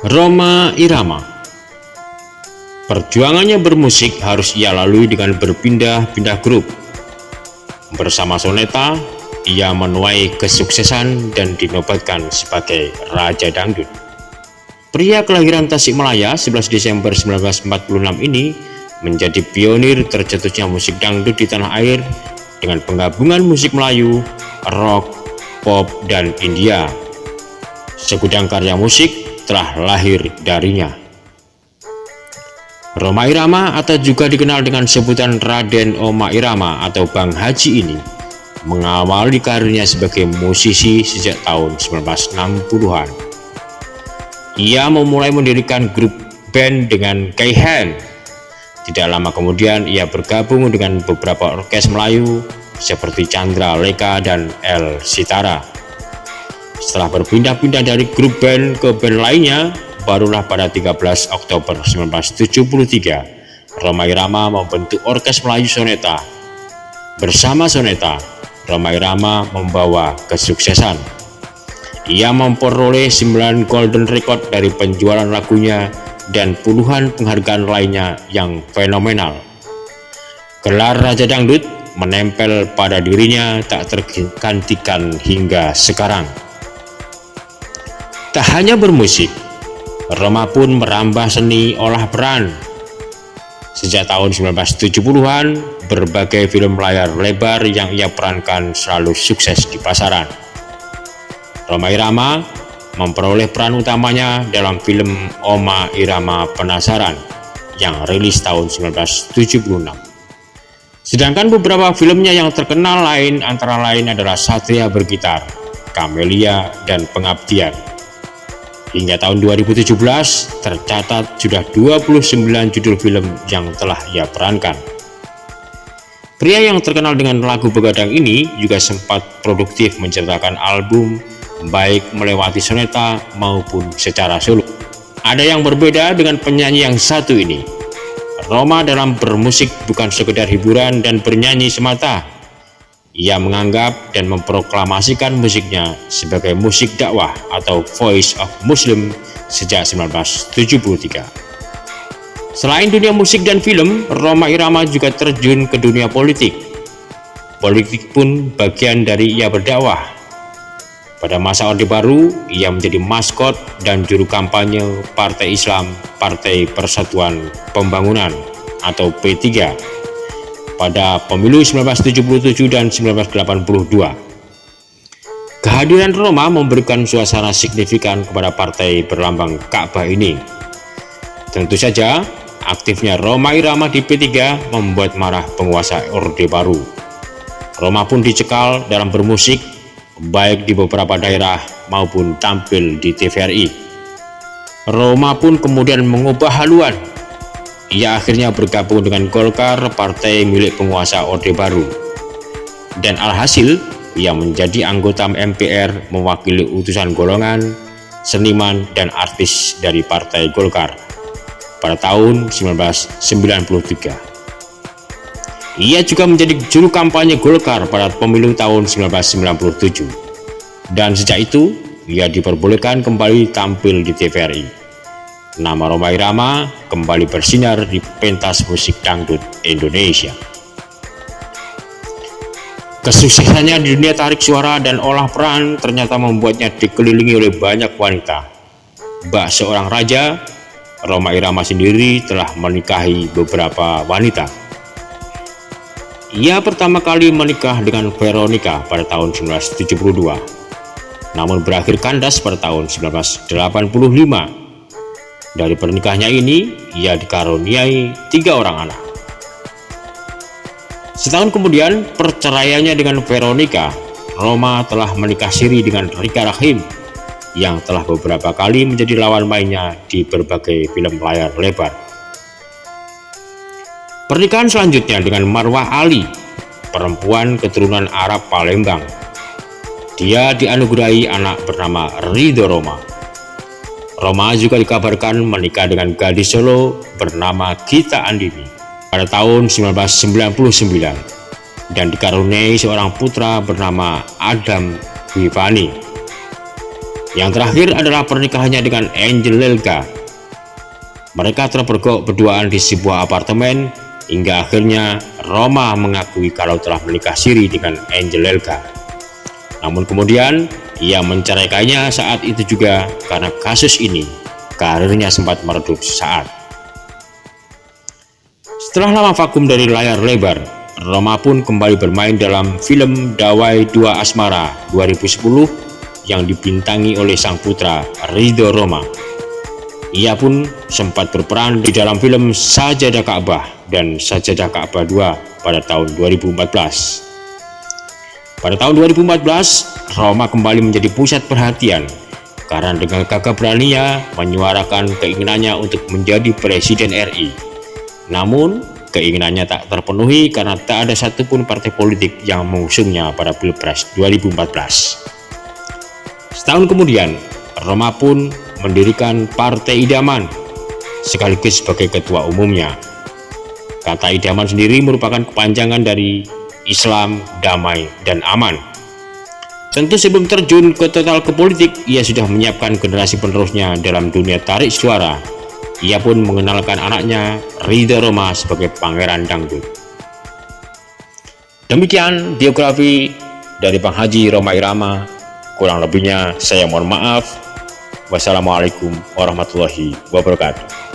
Rhoma Irama. Perjuangannya bermusik harus ia lalui dengan berpindah-pindah grup. Bersama Soneta, ia menuai kesuksesan dan dinobatkan sebagai Raja Dangdut. Pria kelahiran Tasikmalaya 11 Desember 1946 ini menjadi pionir tercetusnya musik dangdut di tanah air dengan penggabungan musik Melayu, rock, pop, dan India. Segudang karya musik telah lahir darinya. Rhoma Irama atau juga dikenal dengan sebutan Raden Oma Irama atau Bang Haji ini mengawali karirnya sebagai musisi sejak tahun 1960-an. Ia memulai mendirikan grup band dengan Kaihan. Tidak lama kemudian ia bergabung dengan beberapa orkes Melayu seperti Chandra Lekha dan El Sitara. Setelah berpindah-pindah dari grup band ke band lainnya, barulah pada 13 Oktober 1973 Rhoma Irama membentuk Orkes Melayu Soneta. Bersama Soneta, Rhoma Irama membawa kesuksesan. Ia memperoleh 9 Golden Record dari penjualan lagunya dan puluhan penghargaan lainnya yang fenomenal. Gelar Raja Dangdut menempel pada dirinya tak tergantikan hingga sekarang. Tak hanya bermusik, Rhoma pun merambah seni olah peran. Sejak tahun 1970-an, berbagai film layar lebar yang ia perankan selalu sukses di pasaran. Rhoma Irama memperoleh peran utamanya dalam film Oma Irama Penasaran yang rilis tahun 1976. Sedangkan beberapa filmnya yang terkenal antara lain adalah Satria Bergitar, Camelia, dan Pengabdian. Hingga tahun 2017 tercatat sudah 29 judul film yang telah ia perankan. Pria yang terkenal dengan lagu Begadang ini juga sempat produktif menciptakan album baik melewati Soneta maupun secara solo. Ada yang berbeda dengan penyanyi yang satu ini. Rhoma dalam bermusik bukan sekedar hiburan dan bernyanyi semata. Ia menganggap dan memproklamasikan musiknya sebagai musik dakwah atau Voice of Muslim sejak 1973. Selain dunia musik dan film, Rhoma Irama juga terjun ke dunia politik. Politik pun bagian dari ia berdakwah. Pada masa Orde Baru, ia menjadi maskot dan juru kampanye Partai Islam Partai Persatuan Pembangunan atau P3 pada pemilu 1977 dan 1982. Kehadiran Rhoma memberikan suasana signifikan kepada partai berlambang Ka'bah ini. Tentu saja, aktifnya Rhoma Irama di P3 membuat marah penguasa Orde Baru. Rhoma pun dicekal dalam bermusik, baik di beberapa daerah maupun tampil di TVRI. Rhoma pun kemudian mengubah haluan. Ia akhirnya bergabung dengan Golkar, partai milik penguasa Orde Baru. Dan alhasil, ia menjadi anggota MPR mewakili utusan golongan, seniman, dan artis dari Partai Golkar pada tahun 1993. Ia juga menjadi juru kampanye Golkar pada pemilu tahun 1997. Dan sejak itu, ia diperbolehkan kembali tampil di TVRI. Nama Rhoma Irama kembali bersinar di pentas musik dangdut Indonesia. Kesuksesannya di dunia tarik suara dan olah peran ternyata membuatnya dikelilingi oleh banyak wanita. Bak seorang raja, Rhoma Irama sendiri telah menikahi beberapa wanita. Ia pertama kali menikah dengan Veronica pada tahun 1972, namun berakhir kandas pada tahun 1985. Dari pernikahannya ini, ia dikaruniai 3 orang anak. Setahun kemudian perceraiannya dengan Veronica, Rhoma telah menikah siri dengan Rika Rahim yang telah beberapa kali menjadi lawan mainnya di berbagai film layar lebar. Pernikahan selanjutnya dengan Marwah Ali, perempuan keturunan Arab Palembang. Dia dianugerahi anak bernama Ridho Rhoma. Rhoma juga dikabarkan menikah dengan gadis Solo bernama Gita Andini pada tahun 1999 dan dikaruniai seorang putra bernama Adam Wivani. Yang terakhir adalah pernikahannya dengan Angel Elga. Mereka terpergok berduaan di sebuah apartemen hingga akhirnya Roma mengakui kalau telah menikah siri dengan Angel Elga. Namun kemudian ia menceraikannya saat itu juga karena kasus ini karirnya sempat meredup sesaat. Setelah lama vakum dari layar lebar, Roma pun kembali bermain dalam film Dawai Dua Asmara 2010 yang dibintangi oleh sang putra Ridho Roma. Ia pun sempat berperan di dalam film Sajadah Ka'bah dan Sajadah Ka'bah 2 pada tahun 2014. Pada tahun 2014, Roma kembali menjadi pusat perhatian karena dengan gagah beraninya menyuarakan keinginannya untuk menjadi Presiden RI. Namun, keinginannya tak terpenuhi karena tak ada satupun partai politik yang mengusungnya pada Pilpres 2014. Setahun kemudian, Roma pun mendirikan Partai Idaman sekaligus sebagai ketua umumnya. Kata idaman sendiri merupakan kepanjangan dari Islam, damai, dan aman. Tentu sebelum terjun ke politik, ia sudah menyiapkan generasi penerusnya dalam dunia tarik suara. Ia pun mengenalkan anaknya Ridho Roma sebagai Pangeran Dangdut. Demikian biografi dari Bang Haji Rhoma Irama. Kurang lebihnya saya mohon maaf. Wassalamualaikum warahmatullahi wabarakatuh.